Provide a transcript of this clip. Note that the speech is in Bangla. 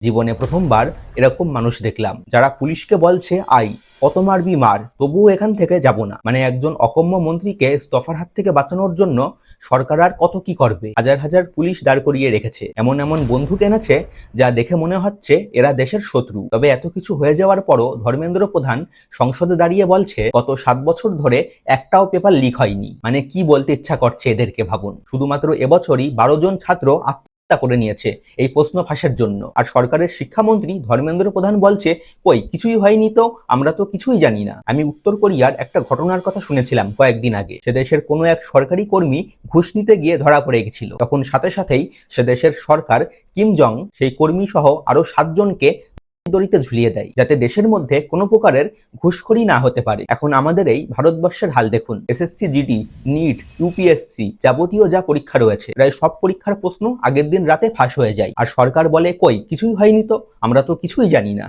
জীবনে প্রথমবার এরকম মানুষ দেখলাম যারা পুলিশকে বলছে আই কত মারবি মার, তবুও এখান থেকে যাব না। মানে একজন অকম্য মন্ত্রীকে ইস্তফার হাত থেকে বাঁচানোর জন্য সরকার আর কত কি করবে। হাজার হাজার পুলিশ দাঁড় করিয়ে রেখেছে, এমন এমন বন্দুক এনেছে যা দেখে মনে হচ্ছে এরা দেশের শত্রু। তবে এত কিছু হয়ে যাওয়ার পরও ধর্মেন্দ্র প্রধান সংসদে দাঁড়িয়ে বলছে গত 7 বছর ধরে একটাও পেপার লিক হয়নি। মানে কি বলতে ইচ্ছা করছে এদেরকে ভাবুন। শুধুমাত্র এবছরই 12 জন ছাত্র করে নিয়েছে এই প্রশ্ন ফাঁসের জন্য। আর সরকারের শিক্ষামন্ত্রী ধর্মেন্দ্র প্রধান বলছে কই কিছুই হয়নি, তো আমরা তো কিছুই জানি না। আমি উত্তর কোরিয়ার একটা ঘটনার কথা শুনেছিলাম কয়েকদিন আগে। সে দেশের কোনো এক সরকারি কর্মী ঘুষ নিতে গিয়ে ধরা পড়ে গেছিল। তখন সাথে সাথেই সে দেশের সরকার কিম জং সেই কর্মী সহ আরো 7 জনকে দড়িতে ঝুলিয়ে দেয়, যাতে দেশের মধ্যে কোনো প্রকারের ঘুষখোরি না হতে পারে। এখন আমাদের এই ভারতবর্ষের হাল দেখুন। এসএসসি জিডি, নিট, ইউপিএসসি যাবতীয় যা পরীক্ষা রয়েছে প্রায় সব পরীক্ষার প্রশ্ন আগের দিন রাতে ফাঁস হয়ে যায়, আর সরকার বলে কই কিছুই হয়নি, তো আমরা তো কিছুই জানি না।